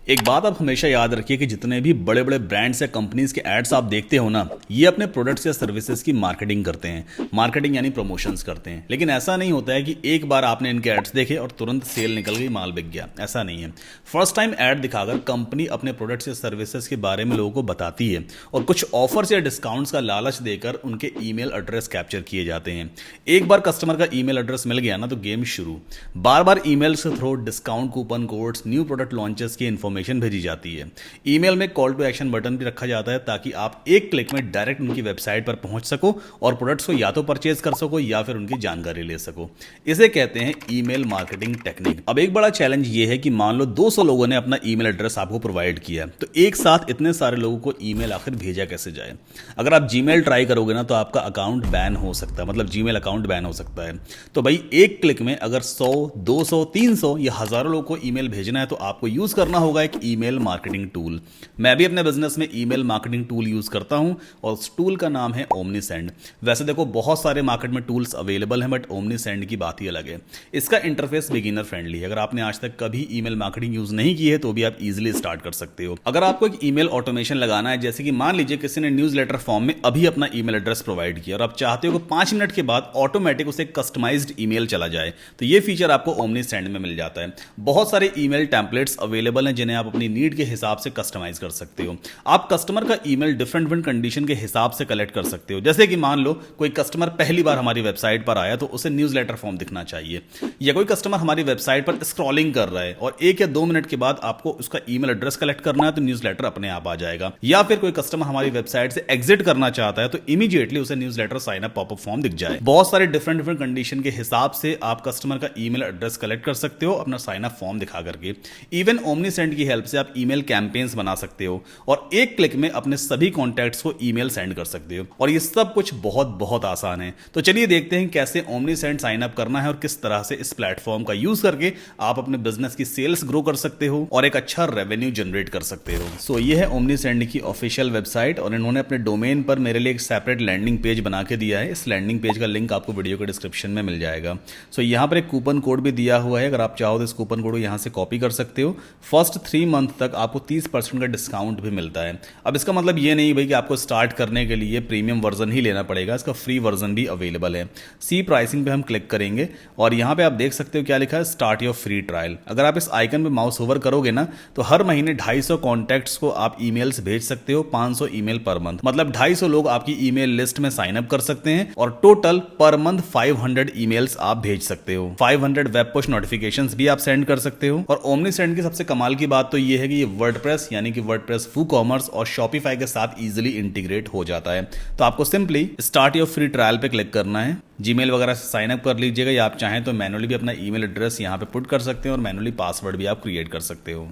एक बात आप हमेशा याद रखिए कि जितने भी बड़े बड़े ब्रांड्स या कंपनीज के एड्स आप देखते हो ना, ये अपने प्रोडक्ट्स या सर्विसेज की मार्केटिंग करते हैं। मार्केटिंग यानी प्रमोशंस करते हैं। लेकिन ऐसा नहीं होता है कि एक बार आपने इनके एड्स देखे और तुरंत सेल निकल गई, माल बिक गया। ऐसा नहीं है। फर्स्ट टाइम एड दिखाकर कंपनी अपने प्रोडक्ट्स या सर्विसेज के बारे में लोगों को बताती है और कुछ ऑफर्स या डिस्काउंट्स का लालच देकर उनके ईमेल एड्रेस कैप्चर किए जाते हैं। एक बार कस्टमर का ईमेल एड्रेस मिल गया ना, तो गेम शुरू। बार बार ईमेल के through discount, coupon codes, new product launches की इन्फॉर्मेशन भेजी जाती है। ईमेल में कॉल टू एक्शन बटन भी रखा जाता है ताकि आप एक क्लिक में डायरेक्ट उनकी वेबसाइट पर पहुंच सको और प्रोडक्ट्स को या तो परचेज कर सको या फिर उनकी जानकारी ले सको। इसे कहते हैं ईमेल मार्केटिंग टेक्निक। अब एक बड़ा चैलेंज ये है कि मान लो 200 लोगों ने अपना ईमेल एड्रेस आपको प्रोवाइड किया, तो एक साथ इतने सारे लोगों को ईमेल आखिर भेजा कैसे जाए। अगर आप जीमेल ट्राई करोगे ना, तो आपका अकाउंट बैन हो सकता है, मतलब जीमेल अकाउंट बैन हो सकता है। तो भाई एक क्लिक में अगर 100, 200, 300 या हजारों लोगों को ईमेल भेजना है, तो आपको यूज करना होगा एक ईमेल मार्केटिंग टूल। मैं भी अपने बिजनेस में ईमेल मार्केटिंग टूल यूज करता हूं और उस टूल का नाम है ओमनीसेंड। वैसे देखो बहुत सारे मार्केट में टूल्स अवेलेबल हैं, बट ओमनीसेंड की बात ही अलग है। इसका इंटरफेस बिगिनर फ्रेंडली है। अगर आपने आज तक कभी ईमेल मार्केटिंग यूज नहीं की है, तो भी आप इजीली स्टार्ट कर सकते हो। अगर आपको एक ईमेल ऑटोमेशन लगाना है, जैसे कि मान लीजिए किसी ने न्यूज़लेटर फॉर्म में अभी अपना ईमेल एड्रेस प्रोवाइड किया और आप चाहते हो कि 5 मिनट के बाद ऑटोमेटिक उसे कस्टमाइज्ड ईमेल चला जाए, तो ये फीचर आपको ओमनीसेंड में मिल जाता है। बहुत सारे ईमेल टेम्पलेट्स अवेलेबल हैं जिन्हें आप अपनी नीड के हिसाब से कस्टमाइज कर सकते हो। आप कस्टमर का ईमेल डिफरेंट कंडीशन के हिसाब से कलेक्ट कर सकते हो। जैसे कि मान लो कोई कस्टमर पहली बार हमारी वेबसाइट पर आया, तो उसे न्यूज़लेटर फॉर्म दिखना चाहिए। या कोई कस्टमर हमारी वेबसाइट पर स्क्रॉलिंग कर रहा है और 1 या 2 मिनट के बाद आपको उसका ईमेल एड्रेस कलेक्ट करना है, तो न्यूज़लेटर अपने आप आ जाएगा। या फिर कोई कस्टमर हमारी वेबसाइट से एग्जिट करना चाहता है, तो इमीडिएटली उसे newsletter sign up popup form दिख जाए। बहुत सारे डिफरेंट कंडीशन के हिसाब से आप कस्टमर का ईमेल एड्रेस कलेक्ट कर सकते हो अपना साइन अप फॉर्म दिखा करके। इवन ओमनीसेंड की हेल्प से आप ईमेल कैंपेन्स बना सकते हो और एक क्लिक में अपने सभी कॉन्टैक्ट्स को ईमेल सेंड कर सकते हो। और ये सब कुछ बहुत बहुत आसान है। तो चलिए देखते हैं कैसे ओमनीसेंड साइन अप करना है और किस तरह से इस प्लेटफॉर्म का यूज करके आप अपने बिजनेस की सेल्स ग्रो कर सकते हो और एक अच्छा रेवेन्यू जनरेट कर सकते हो। सो ये है ओमनीसेंड की ऑफिशियल वेबसाइट और इन्होंने अपने डोमेन पर मेरे लिए एक सेपरेट लैंडिंग पेज बना के दिया है। इस लैंडिंग पेज का लिंक आपको वीडियो के डिस्क्रिप्शन में मिल जाएगा। सो यहाँ पर एक कूपन कोड भी दिया हुआ है। अगर आप चाहो तो इस कूपन कोड को यहाँ से कॉपी कर सकते हो। फर्स्ट 3 मंथ तक आपको 30% का डिस्काउंट भी मिलता है। अब इसका मतलब ये नहीं भाई कि आपको स्टार्ट करने के लिए प्रीमियम वर्जन ही लेना पड़ेगा, इसका फ्री वर्जन भी अवेलेबल है। सी प्राइसिंग पे हम क्लिक करेंगे और यहाँ पे आप देख सकते हो क्या लिखा है, स्टार्ट योर फ्री ट्रायल। अगर आप इस आइकन पे माउस ओवर करोगे ना, तो हर महीने 250 कॉन्टैक्ट्स को आप ईमेल्स भेज सकते हो। 500 ईमेल पर मंथ, मतलब 250 लोग आपकी ईमेल लिस्ट में साइन अप कर सकते हैं और टोटल पर मंथ 500 ईमेल्स आप भेज सकते हो। 500 वेब पुश नोटिफिकेशंस भी आप सेंड कर सकते हो। और ओमनीसेंड की सबसे कमाल की बात तो ये है कि ये वर्डप्रेस यानी कि वर्डप्रेस वूकॉमर्स और शॉपिफाई के साथ इजीली इंटीग्रेट हो जाता है। तो आपको simply start your free trial पे क्लिक करना है। जीमेल वगैरह से साइन अप कर लीजिएगा या आप चाहें तो मैनुअली भी अपना ईमेल एड्रेस यहाँ पे पुट कर सकते हैं और मैनुअली पासवर्ड भी आप क्रिएट कर सकते हो।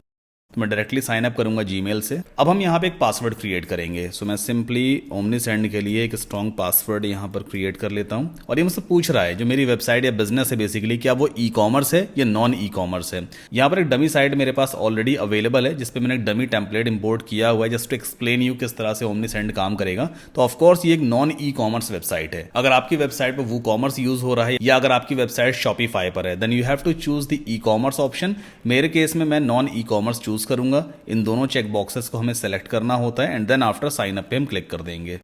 तो मैं डायरेक्टली साइन अप करूंगा जीमेल से। अब हम यहाँ पे एक पासवर्ड क्रिएट करेंगे। सो मैं सिंपली ओमनीसेंड के लिए एक स्ट्रॉन्ग पासवर्ड यहाँ पर क्रिएट कर लेता हूँ और ये मुझसे पूछ रहा है जो मेरी वेबसाइट या बिजनेस है बेसिकली, क्या वो ई कॉमर्स है या नॉन ई कॉमर्स है। यहाँ पर एक डमी साइट मेरे पास ऑलरेडी अवेलेबल है जिसपे मैंने एक डमी टेम्पलेट इंपोर्ट किया हुआ है जस्ट टू एक्सप्लेन यू किस तरह से ओमनीसेंड काम करेगा। तो ऑफकोर्स ये एक नॉन ई कॉमर्स वेबसाइट है। अगर आपकी वेबसाइट पर वो कॉमर्स यूज हो रहा है या अगर आपकी वेबसाइट शॉपिफाई पर है, then you have to choose the e commerce option. मेरे केस में मैं नॉन ई कॉमर्स चूज करूंगा। इन दोनों चेक बॉक्सेस को हमें सेलेक्ट करना होता है and then after sign up पे हम क्लिक कर देंगे।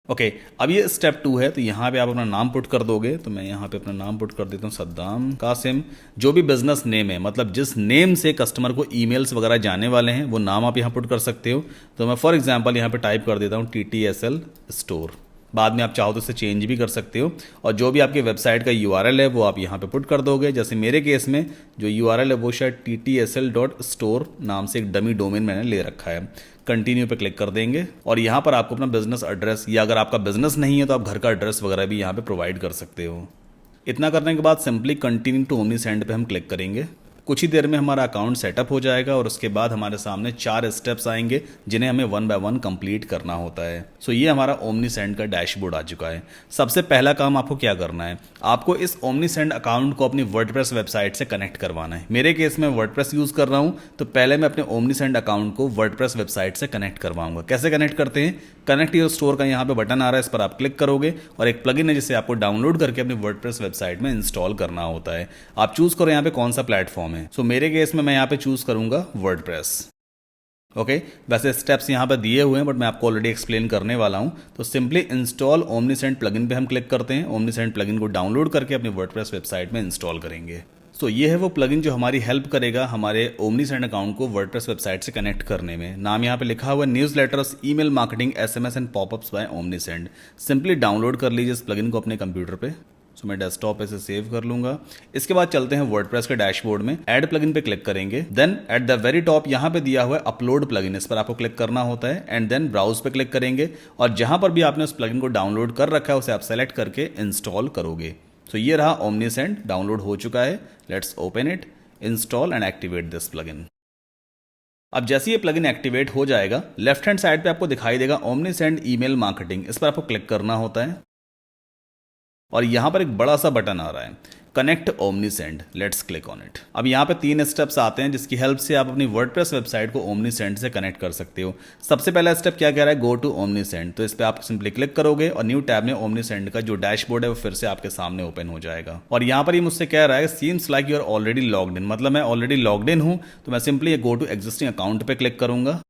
ओके, अब ये स्टेप 2 है। तो यहाँ पे आप अपना नाम पुट कर दोगे। तो मैं यहाँ पे अपना नाम पुट कर देता हूँ, सद्दाम कासिम। जो भी बिजनेस नेम है, मतलब जिस नेम से कस्टमर को ईमेल्स वगैरह जाने वाले हैं, वो नाम आप यहाँ पुट कर सकते हो। तो मैं फॉर एग्जांपल यहाँ पे टाइप कर देता हूँ TTSL स्टोर। बाद में आप चाहो तो इसे चेंज भी कर सकते हो। और जो भी आपकी वेबसाइट का URL है वो आप यहाँ पे पुट कर दोगे। जैसे मेरे केस में जो URL है वो शायद TTSL.store नाम से एक डमी डोमेन मैंने ले रखा है। कंटिन्यू पे क्लिक कर देंगे और यहाँ पर आपको अपना बिजनेस एड्रेस या अगर आपका बिजनेस नहीं है तो आप घर का एड्रेस वगैरह भी यहाँ पे प्रोवाइड कर सकते हो। इतना करने के बाद सिंपली कंटिन्यू टू ओमनीसेंड पे हम क्लिक करेंगे। कुछ ही देर में हमारा अकाउंट सेटअप हो जाएगा और उसके बाद हमारे सामने 4 स्टेप्स आएंगे जिन्हें हमें 1 बाय 1 कंप्लीट करना होता है। सो ये हमारा ओमनीसेंड का डैशबोर्ड आ चुका है। सबसे पहला काम आपको क्या करना है, आपको इस ओमनीसेंड अकाउंट को अपनी वर्डप्रेस वेबसाइट से कनेक्ट करवाना है। मेरे केस में वर्डप्रेस यूज कर रहा हूं, तो पहले मैं अपने ओमनीसेंड अकाउंट को वर्डप्रेस वेबसाइट से कनेक्ट करवाऊंगा। कैसे कनेक्ट करते हैं, कनेक्ट योर स्टोर का यहाँ पे बटन आ रहा है, इस पर आप क्लिक करोगे और एक प्लगइन है जिसे आपको डाउनलोड करके अपनी वर्डप्रेस वेबसाइट में इंस्टॉल करना होता है। आप चूज करो यहाँ पे कौन सा प्लेटफॉर्म है। सो मेरे केस में मैं यहाँ पे चूज करूंगा वर्डप्रेस। ओके वैसे स्टेप्स यहाँ पर दिए हुए हैं बट मैं आपको ऑलरेडी एक्सप्लेन करने वाला हूँ। तो सिंपली इंस्टॉल ओमनीसेंट प्लगइन पे हम क्लिक करते हैं। ओमनीसेंट प्लगइन को डाउनलोड करके अपने वर्डप्रेस वेबसाइट में इंस्टॉल करेंगे। सो ये है वो प्लगइन जो हमारी हेल्प करेगा हमारे ओमनीसेंट अकाउंट को वर्डप्रेस वेबसाइट से कनेक्ट करने में। नाम यहाँ पे लिखा हुआ है newsletters email marketing SMS and popups by Omnisend. Simply download कर लीजिए इस प्लगइन को अपने कंप्यूटर पे। सो मैं डेस्कटॉप पे से सेव कर लूंगा। इसके बाद चलते हैं वर्डप्रेस के डैशबोर्ड में, ऐड प्लगइन पे क्लिक करेंगे। Then at the very top यहाँ पे दिया हुआ है अपलोड प्लगइन, इस पर आपको क्लिक करना होता है एंड देन ब्राउज पे क्लिक करेंगे और जहां पर भी आपने उस प्लगइन को डाउनलोड कर रखा है उसे आप सेलेक्ट करके इंस्टॉल करोगे। तो ये रहा ओमनीसेंट, डाउनलोड हो चुका है। Let's open it, install and activate this plugin. अब जैसे ये प्लगइन एक्टिवेट हो जाएगा लेफ्ट हैंड साइड पे आपको दिखाई देगा ओमनीसेंट ईमेल मार्केटिंग, इस पर आपको क्लिक करना होता है और यहां पर एक बड़ा सा बटन आ रहा है connect omniscient. Let's click on it. अब यहाँ पे 3 स्टेप्स आते हैं जिसकी हेल्प से आप अपनी वर्डप्रेस वेबसाइट को ओमनीसेंट से कनेक्ट कर सकते हो। सबसे पहला स्टेप क्या कह रहा है, गो टू ओमनीसेंट। तो इस पर आप सिंपली क्लिक करोगे और न्यू टैब में ओमनीसेंट का जो डैशबोर्ड है वो फिर से आपके सामने ओपन हो जाएगा। और यहाँ पर ये मुझसे कह रहा है seems like you are already logged in, मतलब मैं ऑलरेडी लॉग्ड इन हूँ। तो मैं simply go to existing account पे क्लिक करूंगा।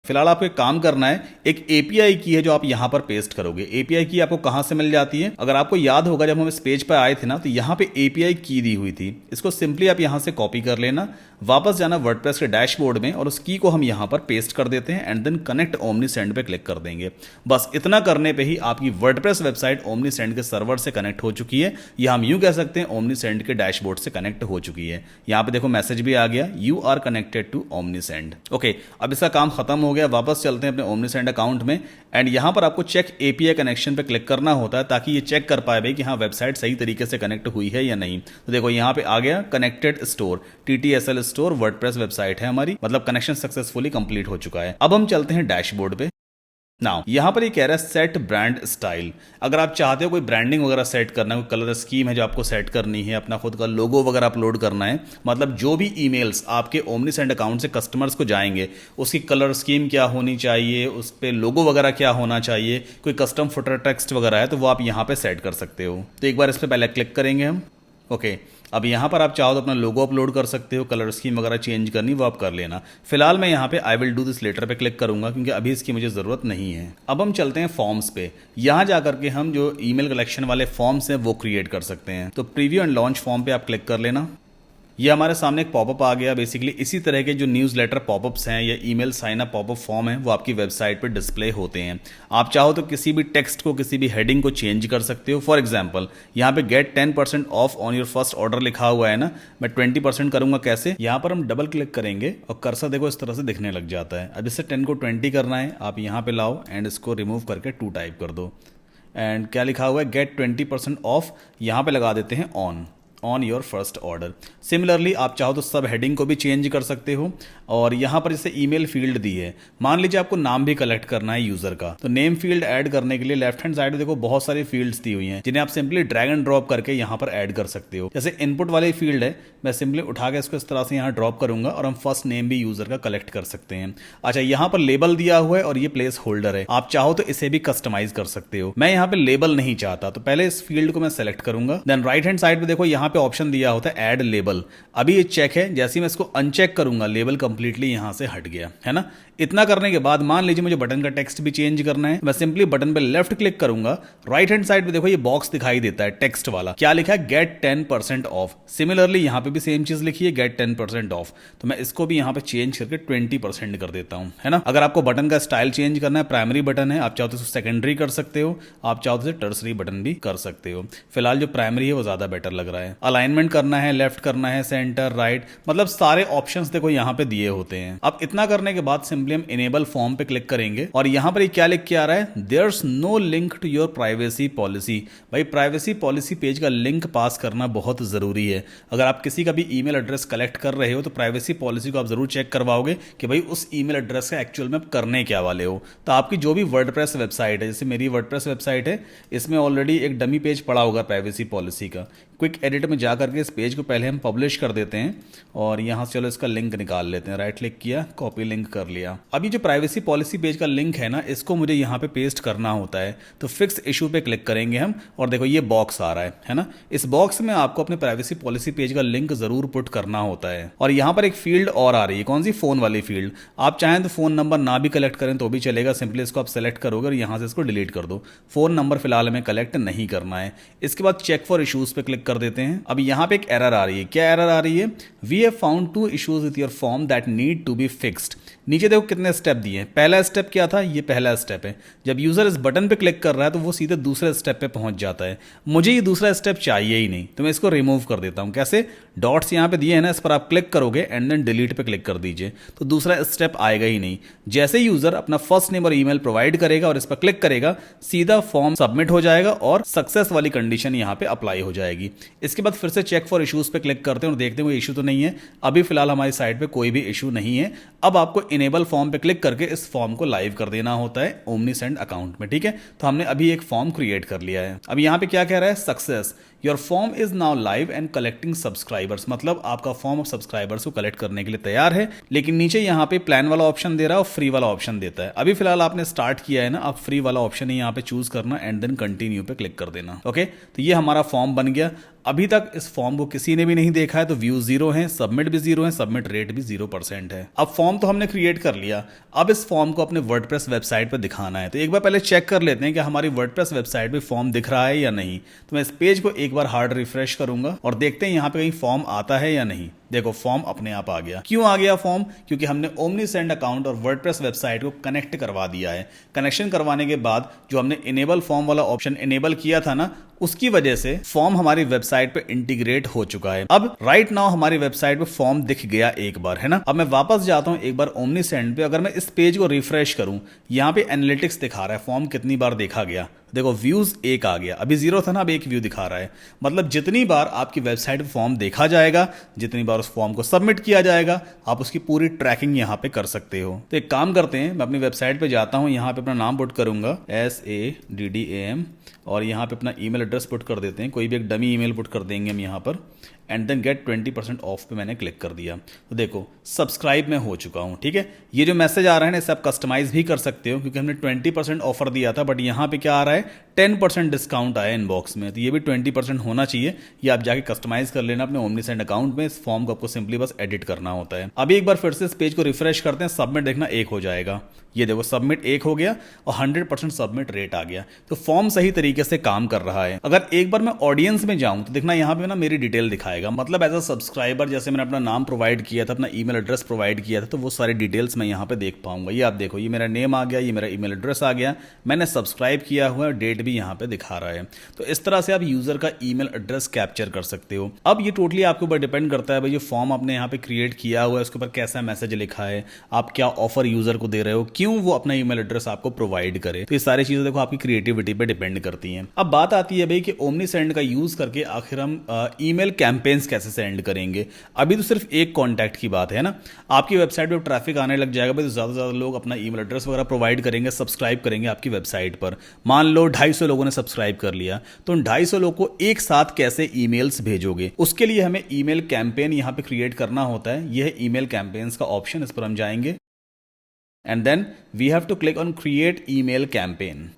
फिलहाल आपको एक काम करना है, एक एपीआई की है जो आप यहां पर पेस्ट करोगे। एपीआई की आपको कहां से मिल जाती है, अगर आपको याद होगा जब हम इस पेज पर आए थे ना तो यहां पे एपीआई की दी हुई थी। इसको सिंपली आप यहां से कॉपी कर लेना, वापस जाना वर्डप्रेस के डैशबोर्ड में और उस की को हम यहां पर पेस्ट कर देते हैं एंड देन कनेक्ट ओमनीसेंट पे क्लिक कर देंगे। बस इतना करने पे ही आपकी वर्डप्रेस वेबसाइट ओमनीसेंट के सर्वर से कनेक्ट हो चुकी है, या हम यूं कह सकते हैं ओमनीसेंट के डैशबोर्ड से कनेक्ट हो चुकी है। यहां पे देखो मैसेज भी आ गया, you are connected to Omnisend. Okay, अब इसका काम खत्म हो गया। वापस चलते हैं अपने ओमनीसेंट अकाउंट में एंड यहां पर आपको चेक एपीआई कनेक्शन पे क्लिक करना होता है ताकि ये चेक कर पाए भाई कि हाँ वेबसाइट सही तरीके से कनेक्ट हुई है या नहीं। तो देखो यहां पे आ गया connected store, TTSL store WordPress website है हमारी, मतलब कनेक्शन सक्सेसफुली कंप्लीट हो चुका है। अब हम चलते हैं डैशबोर्ड पे। नाउ यहां पर ये कह रहा है सेट ब्रांड स्टाइल। अगर आप चाहते हो कोई ब्रांडिंग वगैरह सेट करना है, कोई कलर स्कीम है जो आपको सेट करनी है, अपना खुद का लोगो वगैरह अपलोड करना है, मतलब जो भी ईमेल्स आपके ओमनीसेंट अकाउंट से कस्टमर्स को जाएंगे उसकी कलर स्कीम क्या होनी चाहिए, उस पर लोगो वगैरह क्या होना चाहिए, कोई कस्टम फुटर टेक्स्ट वगैरह है तो वो आप यहां पर सेट कर सकते हो। तो एक बार इस पर पहले क्लिक करेंगे हम। ओके, अब यहाँ पर आप चाहो तो अपना लोगो अपलोड कर सकते हो, कलर स्कीम वगैरह चेंज करनी वो आप कर लेना। फिलहाल मैं यहाँ पे I will do this later पे क्लिक करूंगा क्योंकि अभी इसकी मुझे ज़रूरत नहीं है। अब हम चलते हैं फॉर्म्स पे। यहाँ जा करके हम जो ईमेल कलेक्शन वाले फॉर्म्स हैं वो क्रिएट कर सकते हैं। तो प्रीव्यू एंड लॉन्च फॉर्म पे आप क्लिक कर लेना। ये हमारे सामने एक पॉपअप आ गया। बेसिकली इसी तरह के जो न्यूज़लेटर पॉपअप्स हैं या email sign up popup form है वो आपकी वेबसाइट पर डिस्प्ले होते हैं। आप चाहो तो किसी भी टेक्स्ट को, किसी भी हेडिंग को चेंज कर सकते हो। फॉर एग्जांपल यहाँ पे get 10% off on your first order लिखा हुआ है ना, मैं 20% करूंगा। कैसे, यहाँ पर हम डबल क्लिक करेंगे और कर्सर देखो इस तरह से दिखने लग जाता है। अब इससे 10 को 20 करना है, आप यहाँ पे लाओ एंड इसको रिमूव करके 2 टाइप कर दो एंड क्या लिखा हुआ है गेट 20% ऑफ, यहाँ पे लगा देते हैं on your first order. Similarly आप चाहो तो सब हेडिंग को भी चेंज कर सकते हो। और यहाँ पर जैसे ईमेल फील्ड दी है, मान लीजिए आपको नाम भी कलेक्ट करना है यूजर का, तो नेम फील्ड ऐड करने के लिए लेफ्ट हैंड साइड देखो बहुत सारी फील्ड्स दी हुई हैं जिन्हें आप सिंपली ड्रैग एंड ड्रॉप करके यहाँ पर ऐड कर सकते हो। जैसे इनपुट वाली फील्ड है, मैं सिंपली उठा के इसको इस तरह से यहाँ ड्रॉप करूंगा और हम फर्स्ट नेम भी यूजर का कलेक्ट कर सकते हैं। अच्छा, यहाँ पर लेबल दिया हुआ है और ये प्लेस होल्डर है, आप चाहो तो इसे भी कस्टमाइज कर सकते हो। मैं यहाँ पे लेबल नहीं चाहता तो पहले इस फील्ड को मैं सेलेक्ट करूंगा। देन राइट हैंड साइड पे देखो यहाँ पे ऑप्शन दिया होता है ऐड लेबल। अभी ये चेक है, जैसे ही मैं इसको अनचेक करूंगा लेबल कंप्लीटली यहां से हट गया है ना। इतना करने के बाद मान लीजिए मुझे बटन का टेक्स्ट भी चेंज करना है, मैं सिंपली बटन पे लेफ्ट क्लिक करूंगा। राइट हैंड साइड पे देखो ये बॉक्स दिखाई देता है टेक्स्ट वाला, क्या लिखा है गेट 10% ऑफ। सिमिलरली यहां पे भी सेम चीज लिखी है गेट 10% ऑफ, तो मैं इसको भी यहां पे चेंज करके 20% कर देता हूं, है ना। अगर आपको बटन का स्टाइल चेंज करना है, प्राइमरी बटन है, आप चाहो तो सेकेंडरी कर सकते हो, आप चाहो तो टर्सरी बटन भी कर सकते हो। फिलहाल जो प्राइमरी है वो ज्यादा बेटर लग रहा है। अलाइनमेंट करना है, लेफ्ट करना है, सेंटर, राइट, मतलब सारे ऑप्शंस देखो यहाँ पे दिए होते हैं। अब इतना करने के बाद सिंपली हम इनेबल फॉर्म पे क्लिक करेंगे और यहाँ पर क्या लिख के आ रहा है, there's no link to your privacy policy. भाई प्राइवेसी पॉलिसी पेज का लिंक पास करना बहुत जरूरी है। अगर आप किसी का भी ईमेल एड्रेस कलेक्ट कर रहे हो तो प्राइवेसी पॉलिसी को आप जरूर चेक करवाओगे कि भाई उस ईमेल एड्रेस का एक्चुअल में करने क्या वाले हो। तो आपकी जो भी वर्डप्रेस वेबसाइट है, जैसे मेरी वर्डप्रेस वेबसाइट है, इसमें ऑलरेडी एक डमी पेज पड़ा होगा प्राइवेसी पॉलिसी का। क्विक एडिट में जा करके इस पेज को पहले हम पब्लिश कर देते हैं और यहाँ से चलो इसका लिंक निकाल लेते हैं। राइट क्लिक किया, कॉपी लिंक कर लिया। अब ये जो प्राइवेसी पॉलिसी पेज का लिंक है ना, इसको मुझे यहाँ पे पेस्ट करना होता है। तो फिक्स इशू पे क्लिक करेंगे हम और देखो ये बॉक्स आ रहा है ना। इस बॉक्स में आपको अपने प्राइवेसी पॉलिसी पेज का लिंक जरूर पुट करना होता है। और यहाँ पर एक फील्ड और आ रही है, कौन सी? फोन वाली फील्ड। आप चाहें तो फोन नंबर ना भी कलेक्ट करें तो भी चलेगा, सिंपली इसको आप सेलेक्ट करोगे और यहाँ से इसको डिलीट कर दो। फोन नंबर फिलहाल हमें कलेक्ट नहीं करना है। इसके बाद चेक फॉर इशूज पे क्लिक कर देते हैं। अब यहाँ पे एक एरर आ रही है। क्या एरर आ रही है? We have found 2 issues with your form that need to be fixed. नीचे देखो कितने स्टेप दिए हैं। पहला स्टेप क्या था? ये पहला स्टेप है। जब यूजर इस बटन पे क्लिक कर रहा है तो वो सीधे दूसरे स्टेप पे पहुंच जाता है। मुझे ये दूसरा स्टेप चाहिए ही नहीं, तो मैं इसको रिमूव कर देता हूं। कैसे? डॉट्स यहाँ पे दिए हैं ना, इस पर आप क्लिक करोगे एंड देन डिलीट पे क्लिक कर दीजिए, तो दूसरा स्टेप आएगा ही नहीं। जैसे यूजर अपना फर्स्ट नेम और ईमेल प्रोवाइड करेगा और इस पर क्लिक करेगा, सीधा फॉर्म सबमिट हो जाएगा और सक्सेस वाली कंडीशन यहाँ पे अप्लाई हो जाएगी। इसके बाद फिर से चेक फॉर इश्यूज पे क्लिक करते हैं और देखते हैं कोई इशू तो नहीं है। अभी फिलहाल हमारी साइट पे कोई भी इशू नहीं है। अब आपको इनेबल फॉर्म पे क्लिक करके इस फॉर्म को लाइव कर देना होता है ओमनीसेंड अकाउंट में। ठीक है, तो हमने अभी एक फॉर्म क्रिएट कर लिया है। अब यहाँ पे क्या कह रहा है? Success, your form is now live and collecting subscribers. मतलब आपका फॉर्म अब सब्सक्राइबर्स को कलेक्ट करने के लिए तैयार है। लेकिन नीचे यहाँ पे प्लान वाला ऑप्शन दे रहा है और फ्री वाला ऑप्शन देता है। अभी फिलहाल आपने स्टार्ट किया है ना, आप फ्री वाला ऑप्शन ही यहाँ पे चूज करना एंड देन कंटिन्यू पे क्लिक कर देना। ओके, तो ये हमारा फॉर्म बन गया। अभी तक इस फॉर्म को किसी ने भी नहीं देखा है, तो व्यू 0 है, सबमिट भी 0 है, सबमिट रेट भी 0% है। अब फॉर्म तो हमने क्रिएट कर लिया। अब इस फॉर्म को अपने वर्डप्रेस वेबसाइट पर दिखाना है। तो एक बार पहले चेक कर लेते हैं कि हमारी वर्डप्रेस वेबसाइट पे फॉर्म दिख रहा है या नहीं। तो मैं इस पेज को एक बार हार्ड रिफ्रेश करूंगा और देखते हैं यहाँ पे कहीं फॉर्म आता है या नहीं। देखो फॉर्म अपने आप आ गया। क्यों आ गया फॉर्म? क्योंकि हमने ओमनीसेंड अकाउंट और वर्डप्रेस वेबसाइट को कनेक्ट करवा दिया है। कनेक्शन करवाने के बाद जो हमने इनेबल फॉर्म वाला ऑप्शन इनेबल किया था ना, उसकी वजह से फॉर्म हमारी वेबसाइट पे इंटीग्रेट हो चुका है। अब राइट नाउ हमारी वेबसाइट पे फॉर्म दिख गया एक बार, है ना। अब मैं वापस जाता हूं एक बार ओमनीसेंड पे। अगर मैं इस पेज को रिफ्रेश करूं, यहां पे एनालिटिक्स दिखा रहा है फॉर्म कितनी बार देखा गया। देखो व्यूज 1 आ गया, अभी 0 था ना, अब 1 व्यू दिखा रहा है। मतलब जितनी बार आपकी वेबसाइट पे फॉर्म देखा जाएगा, जितनी बार उस फॉर्म को सबमिट किया जाएगा, आप उसकी पूरी ट्रैकिंग यहाँ पे कर सकते हो। तो एक काम करते हैं, मैं अपनी वेबसाइट पे जाता हूँ, यहाँ पे अपना नाम पुट करूंगा SADDAM और यहाँ पे अपना ईमेल एड्रेस पुट कर देते हैं। कोई भी एक डमी ईमेल पुट कर देंगे हम यहाँ पर एंड देन गेट 20% ऑफ पे मैंने क्लिक कर दिया। तो देखो सब्सक्राइब में हो चुका हूँ। ठीक है, ये जो मैसेज आ रहा है ना, इसे आप कस्टमाइज भी कर सकते हो क्योंकि हमने 20% ऑफर दिया था, बट यहाँ पे क्या आ रहा है? 10% डिस्काउंट आया इनबॉक्स में। तो ये भी 20% होना चाहिए। ये आप जाके कस्टमाइज कर लेना अपने ओमनीसेंड अकाउंट में। इस फॉर्म को आपको सिंपली बस एडिट करना होता है। अभी एक बार फिर से इस पेज को रिफ्रेश करते हैं, सबमिट देखना 1 हो जाएगा। ये देखो सबमिट 1 हो गया और 100% सबमिट रेट आ गया। तो फॉर्म सही तरीके से काम कर रहा है। अगर एक बार मैं ऑडियंस में जाऊं तो देखना यहाँ पे ना मेरी डिटेल दिखाएगा। मतलब एज अ सब्सक्राइबर जैसे मैंने अपना नाम प्रोवाइड किया था, अपना ईमेल एड्रेस प्रोवाइड किया था, तो वो सारी डिटेल्स मैं यहाँ पे देख पाऊंगा। ये आप देखो, ये मेरा नेम आ गया, ये मेरा ईमेल एड्रेस आ गया, मैंने सब्सक्राइब किया हुआ है, डेट भी यहाँ पे दिखा रहा है। तो इस तरह से आप यूजर का ईमेल एड्रेस कैप्चर कर सकते हो। अब ये टोटली आपके ऊपर डिपेंड करता है भाई, ये फॉर्म आपने यहाँ पे क्रिएट किया हुआ है, उसके ऊपर कैसा मैसेज लिखा है, आप क्या ऑफर यूजर को दे रहे हो, क्यों वो अपना ईमेल एड्रेस आपको प्रोवाइड करे। तो ये सारी चीजें देखो आपकी क्रिएटिविटी पे डिपेंड करती हैं। अब बात आती है भाई कि ओमनीसेंड का यूज करके आखिर हम ईमेल कैंपेन्स कैसे सेंड करेंगे। अभी तो सिर्फ एक कॉन्टैक्ट की बात है ना। आपकी वेबसाइट पे ट्रैफिक आने लग जाएगा भाई, तो ज्यादा से ज्यादा लोग अपना ईमेल एड्रेस वगैरह प्रोवाइड करेंगे, सब्सक्राइब करेंगे आपकी वेबसाइट पर। मान लो 250 लोगों ने सब्सक्राइब कर लिया, तो उन 250 लोगों को एक साथ कैसे ईमेल्स भेजोगे? उसके लिए हमें ईमेल कैंपेन यहाँ पे क्रिएट करना होता है। यह ईमेल कैंपेन्स का ऑप्शन, इस पर हम जाएंगे and then we have to click on create email campaign.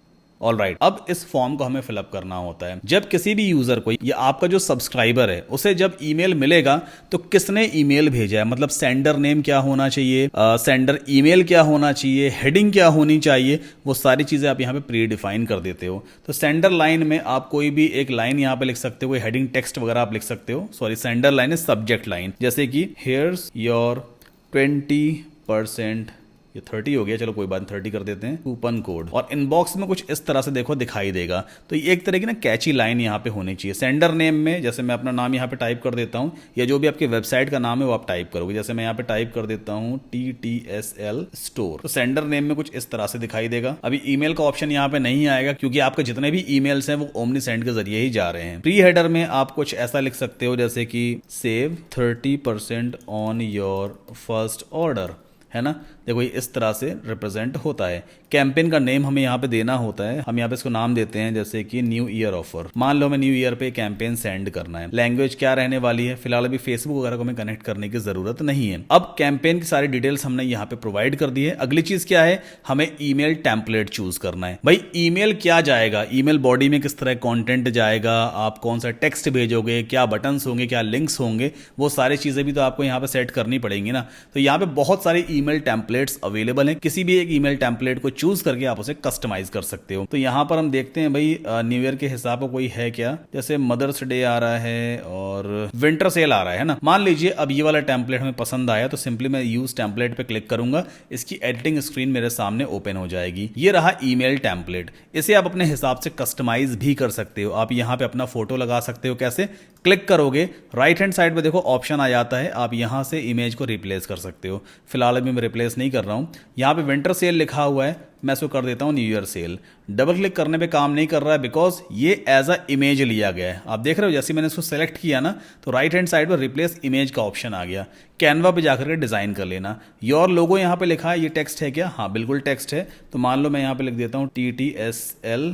Alright, अब इस फॉर्म को हमें फिलअप करना होता है। जब किसी भी यूजर को या आपका जो सब्सक्राइबर है उसे जब ईमेल मिलेगा तो किसने ईमेल भेजा है, मतलब सेंडर नेम क्या होना चाहिए, सेंडर ईमेल क्या होना चाहिए, हेडिंग क्या होनी चाहिए, वो सारी चीजें आप यहाँ पे प्री डिफाइन कर देते हो। तो सेंडर लाइन में आप कोई भी एक लाइन यहाँ पे लिख सकते हो, हेडिंग टेक्स्ट वगैरह आप लिख सकते हो। सॉरी, सेंडर लाइन है सब्जेक्ट लाइन, जैसे कि हियर्स योर 20%, ये 30 हो गया, चलो कोई बात नहीं 30 कर देते हैं, कूपन कोड। और इनबॉक्स में कुछ इस तरह से देखो दिखाई देगा। तो ये एक तरह की ना कैची लाइन यहाँ पे होनी चाहिए। सेंडर नेम में जैसे मैं अपना नाम यहाँ पे टाइप कर देता हूँ, या जो भी आपकी वेबसाइट का नाम है वो आप टाइप करोगे। जैसे मैं यहाँ पे टाइप कर देता हूँ TTSL स्टोर, तो सेंडर नेम में कुछ इस तरह से दिखाई देगा। अभी ईमेल का ऑप्शन यहाँ पे नहीं आएगा क्योंकि आपके जितने भी ईमेल्स हैं वो ओमनीसेंड के जरिए ही जा रहे हैं। प्री हेडर में आप कुछ ऐसा लिख सकते हो जैसे कि save 30% on your first order, है ना। देखो ये इस तरह से रिप्रेजेंट होता है। कैंपेन का नेम हमें यहाँ पे देना होता है। हम यहाँ पे इसको नाम देते हैं जैसे कि न्यू ईयर ऑफर। मान लो हमें न्यू ईयर पे कैंपेन सेंड करना है। लैंग्वेज क्या रहने वाली है, फिलहाल अभी फेसबुक वगैरह को हमें कनेक्ट करने की जरूरत नहीं है। अब कैंपेन की सारी डिटेल्स हमने यहाँ पे प्रोवाइड कर दी है। अगली चीज क्या है, हमें ईमेल टेम्पलेट चूज करना है। भाई ईमेल क्या जाएगा, ईमेल बॉडी में किस तरह कंटेंट जाएगा, आप कौन सा टेक्स्ट भेजोगे, क्या बटन्स होंगे, क्या लिंक्स होंगे, वो सारी चीजें भी तो आपको यहाँ पे सेट करनी पड़ेंगी ना। तो यहाँ पे बहुत सारे ईमेल टेम्पलेट्स अवेलेबल हैं। किसी भी एक ईमेल टेम्पलेट को चूज करके आप उसे कस्टमाइज कर सकते हो। तो यहाँ पर हम देखते हैं भाई न्यू ईयर के हिसाब का कोई है क्या, जैसे मदर्स डे आ रहा है और विंटर सेल आ रहा है ना। मान लीजिए अब ये वाला टेम्पलेट हमें पसंद आया तो सिंपली मैं यूज टेम्पलेट पे क्लिक करूंगा, इसकी एडिटिंग स्क्रीन मेरे सामने ओपन हो जाएगी। ये रहा ईमेल टेम्पलेट। इसे आप अपने हिसाब से कस्टमाइज भी कर सकते हो। आप यहाँ पे अपना फोटो लगा सकते हो। कैसे, क्लिक करोगे राइट हैंड साइड पे देखो ऑप्शन आ जाता है, आप यहां से इमेज को रिप्लेस कर सकते हो। फिलहाल अभी मैं रिप्लेस नहीं कर रहा हूं। यहां पे विंटर सेल लिखा हुआ है, मैं इसको कर देता हूं new year cell. Double click करने पे काम नहीं कर रहा है बिकॉज ये एज अ इमेज लिया गया है। आप देख रहे हो जैसे मैंने इसको सेलेक्ट किया ना तो राइट हैंड साइड पर रिप्लेस इमेज का ऑप्शन आ गया। कैनवा पे जाकर के डिजाइन कर लेना। योर लोगो यहाँ पे लिखा है, ये टेक्स्ट है क्या, हाँ बिल्कुल टेक्स्ट है। तो मान लो मैं यहाँ पे लिख देता हूँ TTSL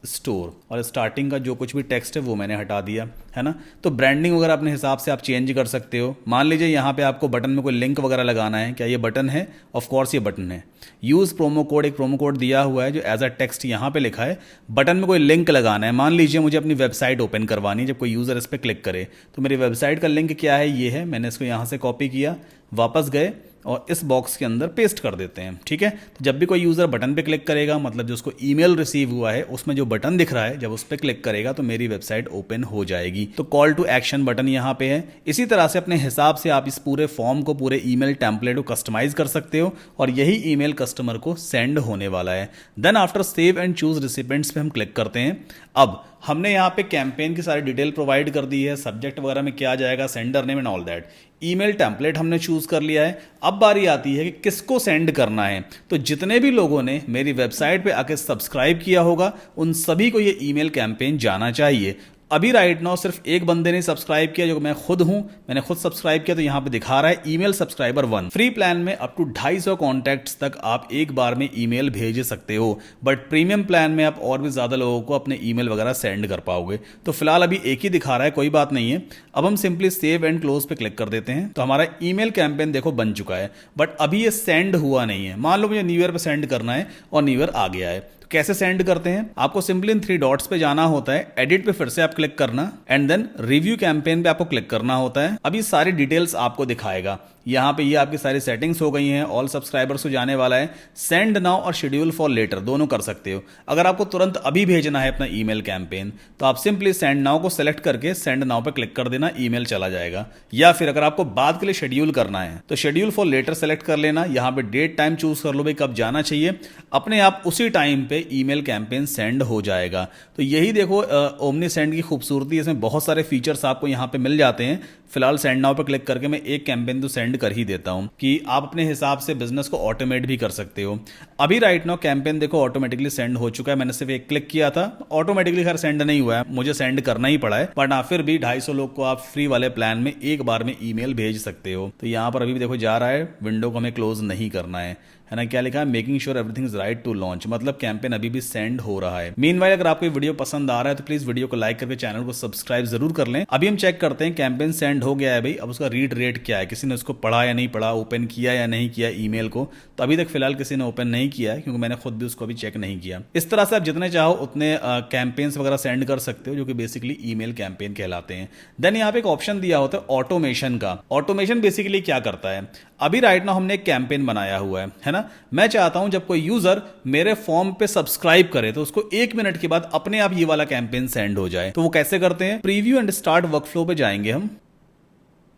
स्टोर और स्टार्टिंग का जो कुछ भी टेक्स्ट है वो मैंने हटा दिया, है ना। तो ब्रांडिंग वगैरह अपने हिसाब से आप चेंज कर सकते हो। मान लीजिए यहाँ पे आपको बटन में कोई लिंक वगैरह लगाना है, क्या ये बटन है, ऑफ कोर्स ये बटन है। यूज प्रोमो कोड, एक प्रोमो कोड दिया हुआ है जो एज अ टेक्स्ट यहाँ पे लिखा है। बटन में कोई लिंक लगाना है, मान लीजिए मुझे अपनी वेबसाइट ओपन करवानी है। जब कोई यूजर इस पर क्लिक करे तो मेरी वेबसाइट का लिंक क्या है, ये है। मैंने इसको यहाँ से कॉपी किया, वापस गए और इस बॉक्स के अंदर पेस्ट कर देते हैं, ठीक है। तो जब भी कोई यूजर बटन पे क्लिक करेगा, मतलब जो उसको ईमेल रिसीव हुआ है उसमें जो बटन दिख रहा है, जब उस पर क्लिक करेगा तो मेरी वेबसाइट ओपन हो जाएगी। तो कॉल टू एक्शन बटन यहाँ पे है। इसी तरह से अपने हिसाब से आप इस पूरे फॉर्म को, पूरे ईमेल टेम्पलेट को कस्टमाइज कर सकते हो और यही ईमेल कस्टमर को सेंड होने वाला है। Then after save and choose recipients पे हम क्लिक करते हैं। अब हमने यहाँ पे कैंपेन की सारी डिटेल प्रोवाइड कर दी है, सब्जेक्ट वगैरह में क्या जाएगा, sender name and all that. Email template हमने चूज कर लिया है। अब बारी आती है कि किसको सेंड करना है। तो जितने भी लोगों ने मेरी वेबसाइट पे आके सब्सक्राइब किया होगा उन सभी को ये ईमेल कैंपेन जाना चाहिए। अभी राइट नाउ सिर्फ एक बंदे ने सब्सक्राइब किया जो मैं खुद हूं, मैंने खुद सब्सक्राइब किया तो यहां पे दिखा रहा है ईमेल सब्सक्राइबर 1। फ्री प्लान में अप टू 250 कॉन्टैक्ट्स तक आप एक बार में ईमेल भेज सकते हो, बट प्रीमियम प्लान में आप और भी ज्यादा लोगों को अपने ईमेल वगैरह सेंड कर पाओगे। तो फिलहाल अभी एक ही दिखा रहा है, कोई बात नहीं है। अब हम सिंपली सेव एंड क्लोज पे क्लिक कर देते हैं तो हमारा ईमेल कैंपेन देखो बन चुका है, बट अभी ये सेंड हुआ नहीं है। मान लो मुझे न्यू ईयर पे सेंड करना है और न्यू ईयर आ गया है। कैसे सेंड करते हैं, आपको सिंपली इन 3 डॉट्स पे जाना होता है, एडिट पे फिर से आप क्लिक करना एंड देन रिव्यू कैंपेन पे आपको क्लिक करना होता है। अभी सारी डिटेल्स आपको दिखाएगा। यहाँ पे ये आपकी सारी सेटिंग्स हो गई हैं, ऑल सब्सक्राइबर्स को जाने वाला है। सेंड नाउ और शेड्यूल फॉर लेटर दोनों कर सकते हो। अगर आपको तुरंत अभी भेजना है अपना ईमेल कैंपेन तो आप सिंपली सेंड नाउ को सेलेक्ट करके सेंड नाउ पे क्लिक कर देना, ईमेल चला जाएगा। या फिर अगर आपको बाद के लिए शेड्यूल करना है तो शेड्यूल फॉर लेटर सेलेक्ट कर लेना। यहाँ पे डेट टाइम चूज कर लो भाई कब जाना चाहिए, अपने आप उसी टाइम पे ईमेल कैंपेन सेंड हो जाएगा। तो यही देखो ओमनी सेंड की खूबसूरती, इसमें बहुत सारे फीचर्स आपको यहाँ पे मिल जाते हैं। फिलहाल सेंड नाउ पे क्लिक करके मैं एक कैंपेन तो सेंड कर ही देता हूं कि आप अपने हिसाब से बिजनेस को ऑटोमेट भी कर सकते हो। अभी राइट नाउ कैंपेन देखो ऑटोमेटिकली सेंड हो चुका है। मैंने सिर्फ एक क्लिक किया था, ऑटोमेटिकली खैर सेंड नहीं हुआ है, मुझे सेंड करना ही पड़ा है। बट फिर भी 250 लोग को आप फ्री वाले प्लान में एक बार में ईमेल भेज सकते हो। तो यहाँ पर अभी भी देखो जा रहा है, विंडो को हमें क्लोज नहीं करना है ना। क्या लिखा है, making sure everything is right to launch, मतलब कैंपेन अभी भी सेंड हो रहा है। मीनवाइल अगर आपको वीडियो पसंद आ रहा है तो प्लीज वीडियो को लाइक करके चैनल को सब्सक्राइब जरूर कर लें। अभी हम चेक करते हैं कैंपेन सेंड हो गया है भाई, अब उसका रीड रेट क्या है, किसी ने उसको पढ़ा या नहीं पढ़ा, ओपन किया या नहीं किया ईमेल को। तो अभी तक फिलहाल किसी ने ओपन नहीं किया है क्योंकि मैंने खुद भी उसको अभी चेक नहीं किया। इस तरह से आप जितने चाहो उतने कैंपेन्स वगैरह सेंड कर सकते हो जो कि बेसिकली ईमेल कैंपेन कहलाते हैं। देन यहाँ पे एक ऑप्शन दिया होता है ऑटोमेशन का। ऑटोमेशन बेसिकली क्या करता है, अभी राइट नाउ हमने एक कैंपेन बनाया हुआ है ना। मैं चाहता हूं जब कोई यूजर मेरे फॉर्म पे सब्सक्राइब करे तो उसको 1 मिनट के बाद अपने आप ये वाला कैंपेन सेंड हो जाए। तो वो कैसे करते हैं, प्रीव्यू एंड स्टार्ट वर्कफ्लो पे जाएंगे हम।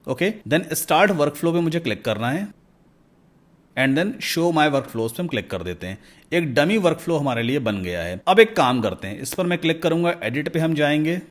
ओके, देन स्टार्ट वर्कफ्लो पे मुझे क्लिक करना है and then show my workflows पे हम क्लिक कर देते हैं। एक डमी वर्कफ्लो हमारे लिए बन गया है। अब एक काम करते हैं, इस पर मैं क्लिक करूंगा, एडिट पे हम जाएंगे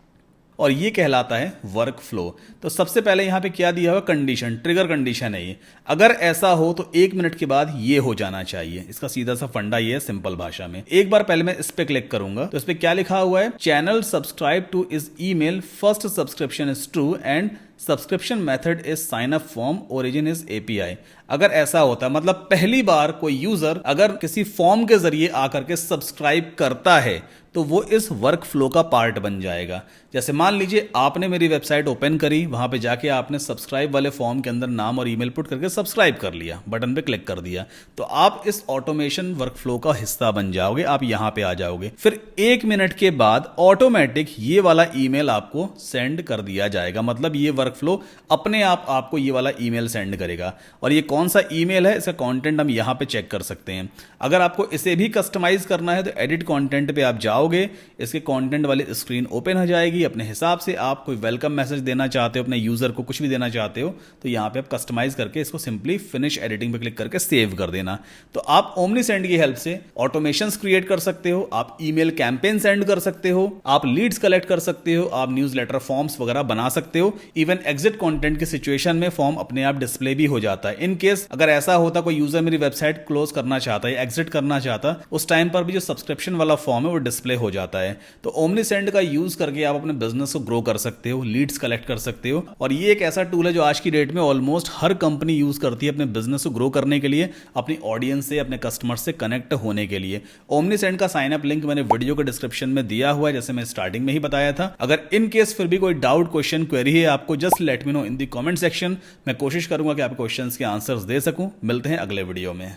और ये कहलाता है वर्क फ्लो। तो सबसे पहले यहाँ पे क्या दिया हुआ, कंडीशन, ट्रिगर कंडीशन है ये। अगर ऐसा हो तो 1 मिनट के बाद ये हो जाना चाहिए। इसका सीधा सा फंडा ये है सिंपल भाषा में। एक बार पहले मैं इस पे क्लिक करूंगा तो इस पे क्या लिखा हुआ है, channel subscribe two is email, first subscription is true and subscription method is sine up form, origin is API. अगर ऐसा होता है मतलब पहली बार कोई यूजर अगर किसी फॉर्म के जरिए आकर के सब्सक्राइब करता है तो वो इस वर्क फ्लो का पार्ट बन जाएगा। जैसे मान लीजिए आपने मेरी वेबसाइट ओपन करी, वहां पे जाके आपने सब्सक्राइब वाले फॉर्म के अंदर नाम और ईमेल पुट करके सब्सक्राइब कर लिया, बटन पे क्लिक कर दिया, तो आप इस ऑटोमेशन वर्क फ्लो का हिस्सा बन जाओगे, आप यहां पे आ जाओगे। फिर 1 मिनट के बाद ऑटोमेटिक ये वाला ईमेल आपको सेंड कर दिया जाएगा। मतलब ये वर्क फ्लो अपने आप आपको ये वाला ईमेल सेंड करेगा। और ये कौन सा ईमेल है, इसका कंटेंट हम यहां पे चेक कर सकते हैं। अगर आपको इसे भी कस्टमाइज करना है तो एडिट कंटेंट पे आप जाओगे, इसके कंटेंट वाली स्क्रीन ओपन हो जाएगी। अपने हिसाब से आप कोई वेलकम मैसेज देना चाहते हो, अपने यूजर को कुछ भी देना चाहते हो, तो यहां पे आप कस्टमाइज करके इसको सिंपली फिनिश एडिटिंग पे क्लिक करके सेव कर देना। तो आप ओमनीसेंड की हेल्प से ऑटोमेशंस क्रिएट कर सकते हो, आप ईमेल कैंपेन सेंड कर सकते हो, आप लीड्स कलेक्ट कर सकते हो, आप न्यूज़लेटर फॉर्म्स वगैरह बना सकते हो। इवन एग्जिट कंटेंट की सिचुएशन में फॉर्म अपने आप डिस्प्ले भी हो जाता है। इन केस अगर ऐसा होता कोई यूजर मेरी वेबसाइट क्लोज करना चाहता है, एग्जिट करना चाहता, उस टाइम पर भी जो सब्सक्रिप्शन वाला फॉर्म है वो डिस्प्ले हो जाता है। तो ओमनीसेंड का यूज करके आप अपने बिजनेस को ग्रो कर सकते हो, लीड्स कलेक्ट कर सकते हो। और ये एक ऐसा टूल है जो आज की डेट में ऑलमोस्ट हर कंपनी यूज करती है अपने बिजनेस को ग्रो करने के लिए, अपनी ऑडियंस से, अपने कस्टमर से कनेक्ट होने के लिए। ओमनीसेंड का साइन अप लिंक मैंने वीडियो के डिस्क्रिप्शन में दिया हुआ है, जैसे मैं स्टार्टिंग में ही बताया था। अगर इन केस फिर भी कोई डाउट, क्वेश्चन, क्वेरी है आपको, just let me know in the comment section. मैं कोशिश करूंगा कि आपके क्वेश्चंस के आंसर्स दे सकूं। मिलते हैं अगले वीडियो में।